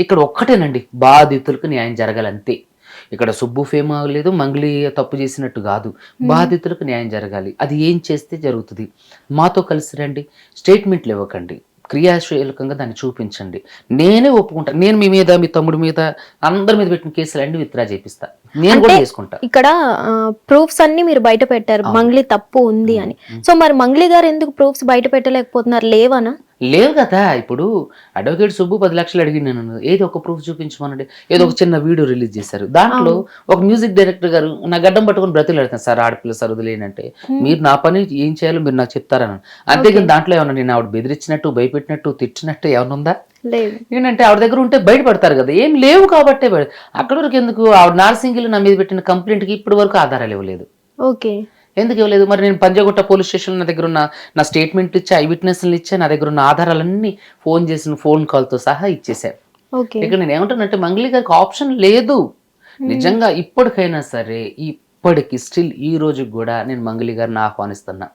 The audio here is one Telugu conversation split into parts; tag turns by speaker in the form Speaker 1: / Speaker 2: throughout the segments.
Speaker 1: ఇక్కడ ఒక్కటేనండి, బాధితులకు న్యాయం జరగాలి అంతే. ఇక్కడ సుబ్బు ఫేమ్ అవ్వలేదు, మంగ్లీ తప్పు చేసినట్టు కాదు.
Speaker 2: హ్మ్.
Speaker 1: బాధితులకు న్యాయం జరగాలి. అది ఏం చేస్తే జరుగుతుంది? మాతో కలిసి రండి, స్టేట్మెంట్లు ఇవ్వకండి, క్రియాశీలకంగా దాన్ని చూపించండి. నేనే ఒప్పుకుంటా. నేను మీ మీద, మీ తమ్ముడి మీద, అందరి మీద పెట్టిన కేసులు అన్ని విత్డ్రా చేపిస్తా. నేను
Speaker 2: అంటే
Speaker 1: కూడా చేసుకుంటా.
Speaker 2: ఇక్కడ ప్రూఫ్స్ అన్ని మీరు బయట పెట్టారు
Speaker 1: అవును.
Speaker 2: మంగ్లీ తప్పు ఉంది అని. సో మరి మంగ్లీ గారు ఎందుకు ప్రూఫ్స్ బయట పెట్టలేకపోతున్నారు? లేవనా?
Speaker 1: లేవు కదా. ఇప్పుడు అడ్వకేట్ సుబ్బు 10 లక్షలు అడిగింది నన్ను, ఏదో ఒక ప్రూఫ్ చూపించమనండి. ఏదో ఒక చిన్న వీడియో రిలీజ్ చేశారు. దాంట్లో ఒక మ్యూజిక్ డైరెక్టర్ గారు నా గడ్డం పట్టుకుని బ్రతిలాడుతాను, సార్ ఆడపిల్ల సార్ వదిలేనంటే మీరు నా పని ఏం చేయాలో మీరు నాకు చెప్తారని. అంతేగాని దాంట్లో ఏమన్నా నేను ఆవిడ బెదిరించినట్టు, భయపెట్టినట్టు, తిట్టినట్టు ఏమన్నా ఉందా?
Speaker 2: లేదు.
Speaker 1: ఏంటంటే ఆవిడ దగ్గర ఉంటే బయటపడతారు కదా. ఏం లేవు కాబట్టే అక్కడ వరకు ఎందుకు? ఆవిడ నార్సింగిల్ నా మీద పెట్టిన కంప్లైంట్కి ఇప్పటి వరకు ఆధారాలు ఇవ్వలేదు.
Speaker 2: ఓకే.
Speaker 1: ఎందుకు ఇవ్వలేదు? మరి నేను పంజాగుట్ట పోలీస్ స్టేషన్ నా దగ్గర ఉన్న నా స్టేట్మెంట్ ఇచ్చా, ఐ విట్నెస్లు ఇచ్చా, నా దగ్గర ఉన్న ఆధారాలన్నీ ఫోన్ చేసిన ఫోన్ కాల్తో సహా ఇచ్చేసాను.
Speaker 2: ఓకే.
Speaker 1: ఇక్కడ నేను ఏమంటానంటే మంగ్లీ గారికి ఆప్షన్ లేదు. నిజంగా ఇప్పటికైనా సరే, ఇప్పటికి స్టిల్ ఈ రోజు కూడా నేను మంగ్లీ గారిని ఆహ్వానిస్తున్నా.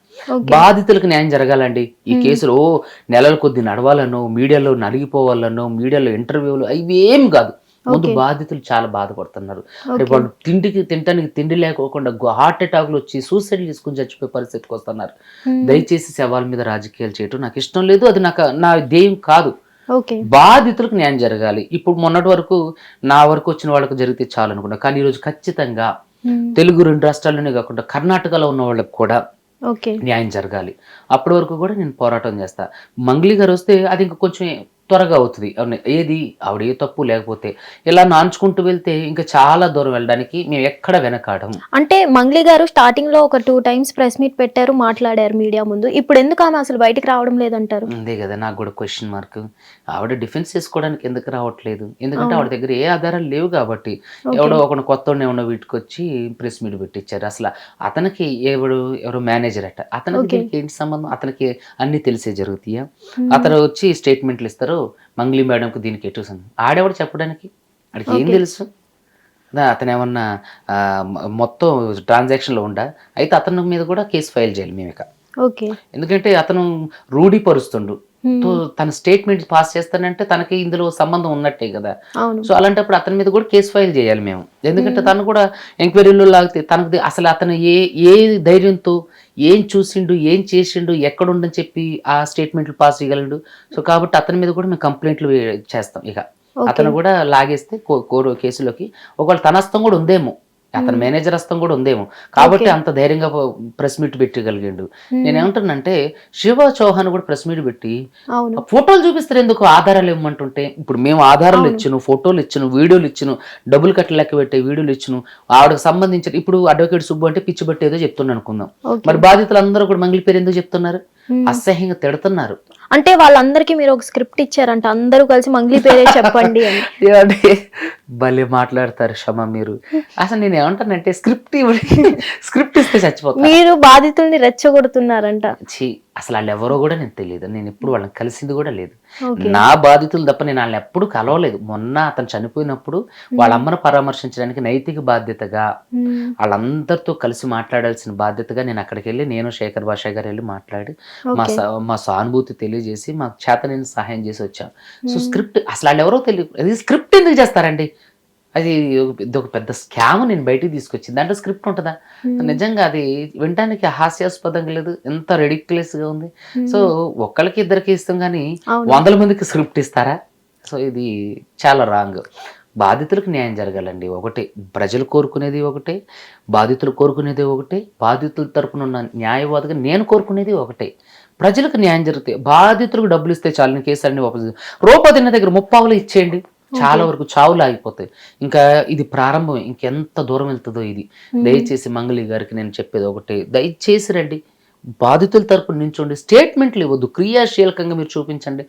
Speaker 1: బాధితులకు న్యాయం జరగాలండి. ఈ కేసులు నెలల కొద్ది నడవాలనో, మీడియాలో నలిగిపోవాలనో, మీడియాలో ఇంటర్వ్యూలు అవి ఏం కాదు. ముందు బాధితులు చాలా బాధపడుతున్నారు. రేపు వాళ్ళు తినటానికి తిండి లేకోకుండా హార్ట్ అటాక్లు వచ్చి సూసైడ్ చేసుకుని చచ్చిపోయే పరిస్థితికి వస్తున్నారు. దయచేసి శవాల మీద రాజకీయాలు చేయటం నాకు ఇష్టం లేదు. అది నా ధ్యేయం కాదు. బాధితులకు న్యాయం జరగాలి. ఇప్పుడు మొన్నటి వరకు నా వరకు వచ్చిన వాళ్ళకి జరిగితే చాలు అనుకున్నా. కానీ ఈరోజు ఖచ్చితంగా తెలుగు 2 రాష్ట్రాల్లోనే కాకుండా కర్ణాటకలో ఉన్న వాళ్ళకి కూడా న్యాయం జరగాలి. అప్పటి వరకు కూడా నేను పోరాటం చేస్తా. మంగ్లీ గారు వస్తే అది ఇంకా కొంచెం త్వరగా అవుతుంది. ఏది ఆవిడ ఏ తప్పు లేకపోతే ఇలా నాంచుకుంటూ వెళ్తే ఇంకా చాలా దూరం వెళ్ళడానికి మేము ఎక్కడ వెనకాడం.
Speaker 2: అంటే మంగ్లీ గారు స్టార్టింగ్ లో ఒక 2 టైమ్స్ ప్రెస్ మీట్ పెట్టారు, మాట్లాడారు మీడియా ముందు. ఇప్పుడు ఎందుకు ఆమె అసలు బయటికి రావడం లేదంటారు?
Speaker 1: అంతే కదా, నాకు కూడా క్వశ్చన్ మార్క్. ఆవిడ డిఫెన్స్ చేసుకోవడానికి ఎందుకు రావట్లేదు? ఎందుకంటే ఆవిడ దగ్గర ఏ ఆధారాలు లేవు కాబట్టి. ఎవడో ఒక కొత్త ఏమన్నా వీటికి వచ్చి ప్రెస్ మీట్ పెట్టించారు. అసలు అతనికి ఎవరు మేనేజర్ అట, అతనికి ఏంటి సంబంధం? అతనికి అన్ని తెలిసే జరుగుతాయా? అతను వచ్చి స్టేట్మెంట్లు ఇస్తారు, మంగ్లీ మేడంకు దీనికి ఎటు ఆడేవాడు చెప్పడానికి, అడికి ఏం తెలుసు? అతను ఏమన్నా మొత్తం ట్రాన్సాక్షన్లో ఉండా? అయితే అతని మీద కూడా కేసు ఫైల్ చేయాలి మేము ఇక. ఎందుకంటే అతను రూఢీపరుస్తుండు. తన స్టేట్మెంట్ పాస్ చేస్తానంటే తనకి ఇందులో సంబంధం ఉన్నట్టే కదా. సో అలాంటప్పుడు అతని మీద కూడా కేసు ఫైల్ చేయాలి మేము. ఎందుకంటే తను కూడా ఎంక్వైరీలో లాగితే తనకు అసలు అతను ఏ ధైర్యంతో ఏం చూసిండు, ఏం చేసిండు, ఎక్కడుండని చెప్పి ఆ స్టేట్మెంట్లు పాస్ చేయగలడు. సో కాబట్టి అతని మీద కూడా మేము కంప్లైంట్లు చేస్తాం. ఇక అతను కూడా లాగేస్తే కేసులోకి ఒకవేళ తన హస్తం కూడా ఉందేమో, అతని మేనేజర్ హస్తం కూడా ఉందేమో, కాబట్టి అంత ధైర్యంగా ప్రెస్ మీట్ పెట్టగలిగాడు. నేనేమంటానంటే శివ చౌహాన్ కూడా ప్రెస్ మీట్ పెట్టి ఫోటోలు చూపిస్తారు ఎందుకు? ఆధారాలు ఇవ్వమంటుంటే ఇప్పుడు మేము ఆధారాలు ఇచ్చును, ఫోటోలు ఇచ్చును, వీడియోలు ఇచ్చును, డబ్బులు కట్టి లెక్క పెట్టే వీడియోలు ఇచ్చును. ఆవిడకు సంబంధించిన ఇప్పుడు అడ్వకేట్ సుబ్బు అంటే పిచ్చి పట్టేదో చెప్తున్నా అనుకుందాం. మరి బాధితులందరూ కూడా మంగ్లీ పేరు ఎందుకు చెప్తున్నారు? అసహ్యంగా తిడుతున్నారు.
Speaker 2: అంటే వాళ్ళందరికీ మీరు ఒక స్క్రిప్ట్ ఇచ్చారంట, అందరూ కలిసి మంగ్లీ పేరే చెప్పండి అని.
Speaker 1: భలే మాట్లాడతారు క్షమ మీరు. అసలు నేను ఏమంటానంటే స్క్రిప్ట్ ఇస్తే చచ్చిపోతాను.
Speaker 2: మీరు బాధితుల్ని రెచ్చగొడుతున్నారంట.
Speaker 1: అసలు వాళ్ళు ఎవరో కూడా నేను తెలియదు. నేను ఎప్పుడు వాళ్ళని కలిసింది కూడా లేదు. నా బాధితులు తప్ప నేను వాళ్ళని ఎప్పుడు కలవలేదు. మొన్న అతను చనిపోయినప్పుడు వాళ్ళ అమ్మను పరామర్శించడానికి నైతిక బాధ్యతగా, వాళ్ళందరితో కలిసి మాట్లాడాల్సిన బాధ్యతగా నేను అక్కడికి వెళ్ళి, నేను శేఖర్ భాష గారు వెళ్ళి మాట్లాడి మా సానుభూతి తెలియజేసి మాకు చేతనైన సహాయం చేసి వచ్చాం. సో స్క్రిప్ట్ అసలు వాళ్ళు ఎవరో తెలియదు. అది స్క్రిప్ట్ ఎందుకు చేస్తారండి? అది ఒక పెద్ద స్కామ్ నేను బయటికి తీసుకొచ్చింది. దాంట్లో స్క్రిప్ట్ ఉంటుందా? నిజంగా అది వినడానికి హాస్యాస్పదంగా లేదు, ఎంత రెడిక్యులస్ గా ఉంది. సో ఒక్కళ్ళకి ఇద్దరికి ఇస్తాం కానీ 100 మందికి స్క్రిప్ట్ ఇస్తారా? సో ఇది చాలా రాంగ్. బాధితులకు న్యాయం జరగాలండి. ఒకటే ప్రజలు కోరుకునేది ఒకటే, బాధితులు కోరుకునేది ఒకటే, బాధితుల తరపున ఉన్న న్యాయవాదిగా నేను కోరుకునేది ఒకటే. ప్రజలకు న్యాయం జరిగితే, బాధితులకు డబ్బులు ఇస్తే చాలు, కేసులన్నీ వాపసు. రూపాయి తిన్న దగ్గర 30 ఇచ్చేయండి, చాలా వరకు చావులు ఆగిపోతాయి. ఇంకా ఇది ప్రారంభం, ఇంకెంత దూరం వెళ్తుందో ఇది. దయచేసి మంగ్లీ గారికి నేను చెప్పేది ఒకటే, దయచేసి రండి, బాధితుల తరపున నించోండి, స్టేట్మెంట్లు ఇవ్వద్దు, క్రియాశీలకంగా మీరు చూపించండి.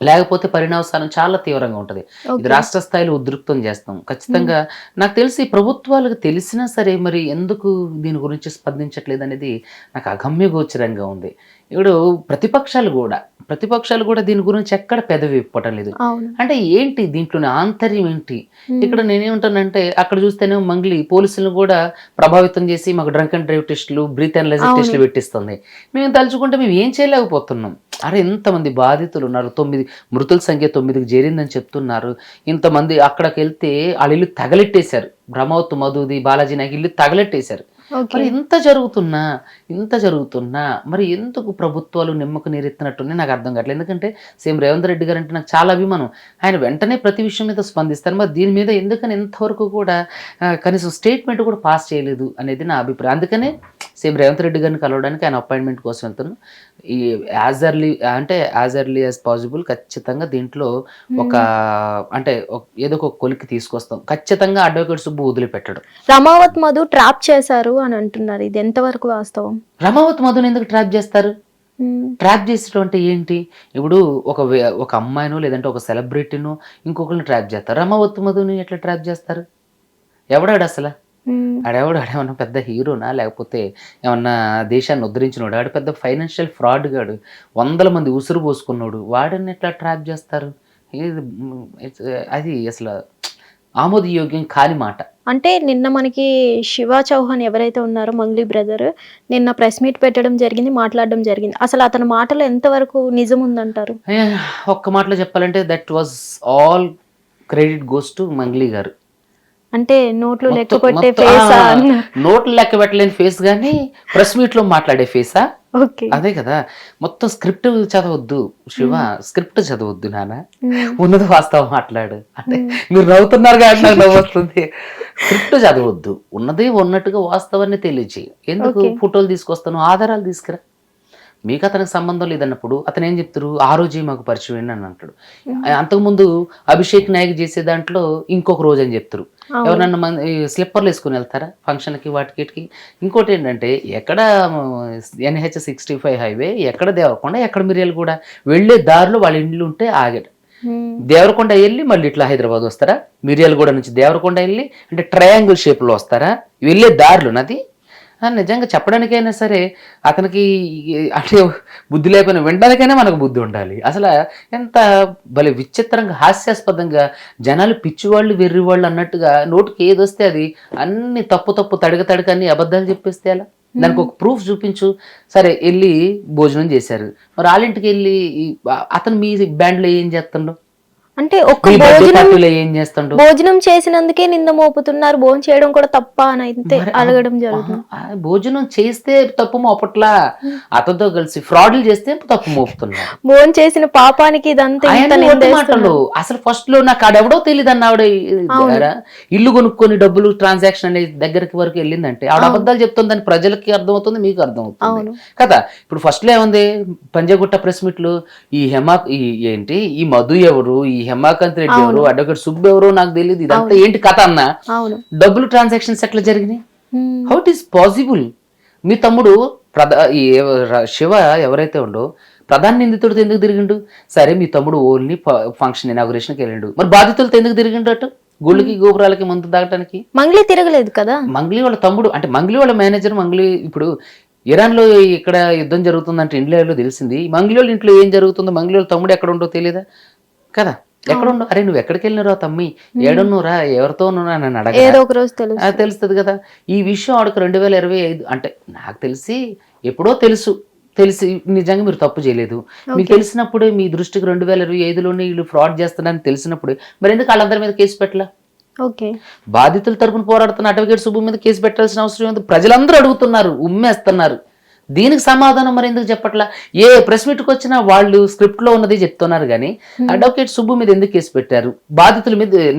Speaker 1: లేకపోతే పరిణామం చాలా తీవ్రంగా ఉంటుంది. ఇది రాష్ట్ర స్థాయిలో ఉద్రిక్తం చేస్తాం ఖచ్చితంగా. నాకు తెలిసి ప్రభుత్వాలకు తెలిసినా సరే మరి ఎందుకు దీని గురించి స్పందించట్లేదు అనేది నాకు అగమ్యగోచరంగా ఉంది. ఇప్పుడు ప్రతిపక్షాలు కూడా దీని గురించి ఎక్కడ పెదవి విప్పటం లేదు. అంటే ఏంటి దీంట్లోని ఆంతర్యం ఏంటి? ఇక్కడ నేనేమంటానంటే అక్కడ చూస్తేనే మంగ్లీ పోలీసులను కూడా ప్రభావితం చేసి మాకు డ్రంక్ అండ్ డ్రైవ్ టెస్టులు, బ్రీత్ అనలైజర్ టెస్టులు పెట్టిస్తుంది. మేము తలుచుకుంటే మేము ఏం చేయలేకపోతున్నాం. అరే ఇంతమంది బాధితులు ఉన్నారు, 9 మృతుల సంఖ్య 9కి చేరిందని చెప్తున్నారు. ఇంతమంది అక్కడికి వెళ్తే వాళ్ళ ఇల్లు తగలెట్టేశారు, బ్రహ్మవత్ మధుది బాలాజీ నాయక్ ఇల్లు తగలెట్టేశారు. మరి ఇంత జరుగుతున్నా మరి ఎందుకు ప్రభుత్వాలు నిమ్మకు నీరెత్తినట్టునే నాకు అర్థం కావట్లేదు. ఎందుకంటే సీఎం రేవంత్ రెడ్డి గారు అంటే నాకు చాలా అభిమానం, ఆయన వెంటనే ప్రతి విషయం మీద స్పందిస్తారు. మరి దీని మీద ఎందుకని ఇంతవరకు కూడా కనీసం స్టేట్మెంట్ కూడా పాస్ చేయలేదు అనేది నా అభిప్రాయం. అందుకనే సీఎం రేవంత్ రెడ్డి గారిని కలవడానికి ఆయన అపాయింట్మెంట్ కోసం వెళ్తున్నాను. ఈ యాజ్ ఎర్లీ యాజ్ పాసిబుల్ ఖచ్చితంగా దీంట్లో ఒక అంటే ఏదో ఒక కొలికి తీసుకొస్తాం. ఖచ్చితంగా అడ్వకేట్ సుబ్బు వదిలిపెట్టడం.
Speaker 2: రమావత్ మధు ట్రాప్ చేశారు అని అంటున్నారు, ఇది ఎంతవరకు వాస్తవం?
Speaker 1: రమావత్ మధుని ఎందుకు ట్రాప్ చేస్తారు? ట్రాప్ చేసడం అంటే ఏంటి? ఇప్పుడు ఒక అమ్మాయినో లేదంటే ఒక సెలబ్రిటీనో ఇంకొకరిని ట్రాప్ చేస్తారు. రమావత్ మధుని ఎట్లా ట్రాప్ చేస్తారు? ఎవడాడు అసలు? ఆడేమన్నా పెద్ద హీరోనా, లేకపోతే ఏమన్నా దేశాన్ని ఉద్ధరించినోడు? ఆడు పెద్ద ఫైనాన్షియల్ ఫ్రాడ్ గాడు, 100 మంది ఉసురు పోసుకున్నాడు. వాడిని ఎట్లా ట్రాప్ చేస్తారు? అది అసలు ఆమోదయోగ్యం కాని మాట.
Speaker 2: అంటే నిన్న మనకి శివ చౌహాన్ ఎవరైతే ఉన్నారో మంగ్లీ బ్రదర్ నిన్న ప్రెస్ మీట్ పెట్టడం జరిగింది, మాట్లాడడం జరిగింది. అసలు అతని మాటలో ఎంతవరకు నిజం ఉందంటారు?
Speaker 1: ఒక్క మాటలో చెప్పాలంటే that was all credit goes to Mangli గారు.
Speaker 2: అంటే నోట్లు లెక్క పెట్టే ఫేసా?
Speaker 1: నోట్లు లెక్క పెట్టలేని ఫేస్ గానీ ప్రెస్ మీట్ లో మాట్లాడే ఫేసా? అదే కదా. మొత్తం స్క్రిప్ట్ చదవద్దు శివ, స్క్రిప్ట్ చదవద్దు నాన్న, ఉన్నది వాస్తవం మాట్లాడు. అంటే మీరు నవ్వుతున్నారు కాబట్టి నాకు నవ్వు వస్తుంది. స్క్రిప్ట్ చదవద్దు, ఉన్నది ఉన్నట్టుగా వాస్తవాన్ని తెలియజేయి. ఎందుకు ఫోటోలు తీసుకొస్తాను, ఆధారాలు తీసుకురా. మీకు అతనికి సంబంధం లేదన్నప్పుడు అతను ఏం చెప్తారు? ఆ రోజే మాకు పరిచయం అని అంటాడు. అంతకుముందు అభిషేక్ నాయక్ చేసే దాంట్లో ఇంకొక రోజు అని చెప్తారు. ఎవరన్నా స్లిప్పర్లు వేసుకుని వెళ్తారా ఫంక్షన్కి వాటికి? ఇంకోటి ఏంటంటే ఎక్కడ NH65 హైవే, ఎక్కడ దేవరకొండ, ఎక్కడ మిర్యాల కూడా వెళ్ళే దారిలో వాళ్ళ ఇండ్లు ఉంటే ఆగాడు. దేవరకొండ వెళ్ళి మళ్ళీ ఇట్లా హైదరాబాద్ వస్తారా? మిర్యాలగూడ నుంచి దేవరకొండ వెళ్ళి అంటే ట్రయాంగిల్ షేప్లో వస్తారా? వెళ్ళే దారిలో నది నిజంగా చెప్పడానికైనా సరే అతనికి అంటే బుద్ధి లేకపోయినా వినడానికైనా మనకు బుద్ధి ఉండాలి. అసలు ఎంత భలే విచిత్రంగా హాస్యాస్పదంగా జనాలు పిచ్చివాళ్ళు వెర్రివాళ్ళు అన్నట్టుగా నోటికి ఏది వస్తే అది అన్ని తప్పు తడక అన్ని అబద్ధాలు చెప్పేస్తే అలా. దానికి ఒక ప్రూఫ్ చూపించు. సరే వెళ్ళి భోజనం చేశారు, మరి వాళ్ళింటికి వెళ్ళి అతను మీ బ్యాండ్లో ఏం చేస్తుండో,
Speaker 2: అంటే ఒక్క
Speaker 1: భోజనం
Speaker 2: చేసినందుకే నింద మోపుతున్నారు, భోజనం చేయడం కూడా తప్ప అని అయితే అడగడం జరుగుతుంది.
Speaker 1: భోజనం చేస్తే తప్పు మోపట్లా, అతనితో కలిసి ఫ్రాడ్లు చేస్తే తప్పు మోపుతున్నారు.
Speaker 2: భోజనం చేసిన పాపానికి ఇదంతా
Speaker 1: మాటలు. అసలు ఫస్ట్ లో నాకు ఆడెవడో తెలియదు అన్న ఆవిడ ఇల్లు కొనుక్కొని డబ్బులు ట్రాన్సాక్షన్ అనే దగ్గరికి వరకు వెళ్ళిందంటే ఆవిడ అబద్ధాలు చెప్తుందని ప్రజలకి అర్థమవుతుంది, మీకు అర్థమవుతుంది కదా. ఇప్పుడు ఫస్ట్ లో ఏముంది, పంజాగుట్ట ప్రెస్ మీట్ లో ఈ మధు ఎవరు, ఈ హేమాకాంత్ రెడ్డి ఎవరు, అడ్వకేట్ సుబ్బు ఎవరో నాకు తెలియదు, ఇదంతా ఏంటి కథ అన్న? డబ్బులు ట్రాన్సాక్షన్స్ ఎట్లా జరిగినాయి? How it is possible? మీ తమ్ముడు శివ ఎవరైతే ఉండో ప్రధాన నిందితుడితో ఎందుకు తిరిగిండు? సరే మీ తమ్ముడు ఓన్లీ ఫంక్షన్ ఇనాగురేషన్కి వెళ్ళిండు, మరి బాధితులతో ఎందుకు తిరిగిండు? అటు గుళ్ళకి గోపురాలకి మందు తాగటానికి
Speaker 2: మంగ్లీ తిరగలేదు కదా.
Speaker 1: మంగ్లీ వాళ్ళ తమ్ముడు అంటే మంగ్లీ వాళ్ళ మేనేజర్. మంగ్లీ ఇప్పుడు ఇరాన్ లో ఇక్కడ యుద్ధం జరుగుతుందంటే ఇండియాలో తెలిసింది, మంగ్లీ వాళ్ళ ఇంట్లో ఏం జరుగుతుందో మంగ్లీ వాళ్ళ తమ్ముడు ఎక్కడ ఉండో తెలియదా కదా. ఎక్కడుండో, అరే నువ్వు ఎక్కడికి వెళ్ళినరా తమ్మి, ఏడున్నూరా, ఎవరితో నన్ను అడగ తెలుస్తుంది కదా. ఈ విషయం ఆవిడకు 2025 అంటే నాకు తెలిసి ఎప్పుడో తెలిసి నిజంగా మీరు తప్పు చేయలేదు, మీకు తెలిసినప్పుడే మీ దృష్టికి 2025లోనే వీళ్ళు ఫ్రాడ్ చేస్తున్నారని తెలిసినప్పుడే మరి ఎందుకు వాళ్ళందరి మీద కేసు పెట్టలా? బాధితుల తరపున పోరాడుతున్న అడ్వకేట్ సుబ్బు మీద కేసు పెట్టాల్సిన అవసరం ఉంది. ప్రజలందరూ అడుగుతున్నారు, ఉమ్మేస్తున్నారు. దీనికి సమాధానం మరి ఎందుకు చెప్పట్లా? ఏ ప్రెస్ మీట్కి వచ్చినా వాళ్ళు స్క్రిప్ట్ లో ఉన్నది చెప్తున్నారు కానీ అడ్వకేట్ సుబ్బు మీద ఎందుకు కేసు పెట్టారు,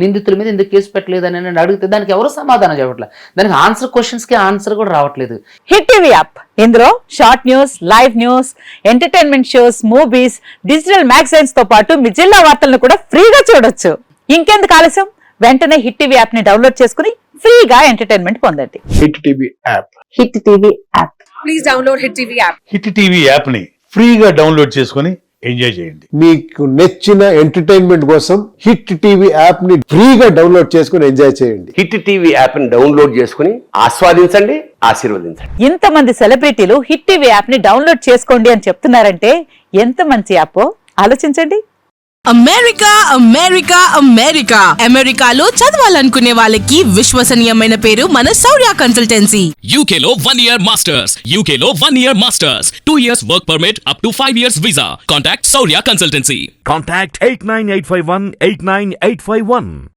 Speaker 1: నిందితుల మీద ఎందుకు కేసు పెట్టలేదు అని అడిగితే దానికి ఎవరు సమాధానం చెప్పట్లా. దానికి క్వశ్చన్స్ కి ఆన్సర్ కూడా రావట్లేదు.
Speaker 3: హిట్ టీవీ యాప్, ఇందులో short news, live news, entertainment shows, movies, digital magazines తో పాటు మీ జిల్లా వార్తలను కూడా ఫ్రీగా చూడొచ్చు. ఇంకెందుకు ఆలస్యం, వెంటనే హిట్ టీవీ యాప్ ని డౌన్లోడ్ చేసుకుని ఫ్రీగా ఎంటర్టైన్మెంట్ పొందండి.
Speaker 4: Hit TV app.
Speaker 3: Hit TV app.
Speaker 5: Please download hit TV app.
Speaker 4: Hit TV app ని ఫ్రీగా డౌన్లోడ్ చేసుకుని ఎంజాయ్ చేయండి.
Speaker 6: మీకు నచ్చిన ఎంటర్టైన్మెంట్ కోసం హిట్ టీవీ యాప్ ని ఫ్రీగా డౌన్లోడ్ చేసుకుని ఎంజాయ్ చేయండి.
Speaker 7: హిట్ టీవీ యాప్ ని డౌన్లోడ్ చేసుకుని ఆస్వాదించండి, ఆశీర్వదించండి.
Speaker 3: ఇంతమంది సెలబ్రిటీలు హిట్ టీవీ యాప్ ని డౌన్లోడ్ చేసుకోండి అని చెప్తున్నారంటే ఎంత మంచి యాప్ ఆలోచించండి.
Speaker 8: అమెరికా అమెరికా అమెరికా అమెరికాలో చదవాలనుకునే వాళ్ళకి విశ్వసనీయమైన పేరు మన శౌర్య consultancy.
Speaker 9: UK Law 1 Year Masters. UK Law 1 Year Masters. 2 years work permit up to 5 years visa. Contact Saurya Consultancy.
Speaker 10: Contact 89851 89851.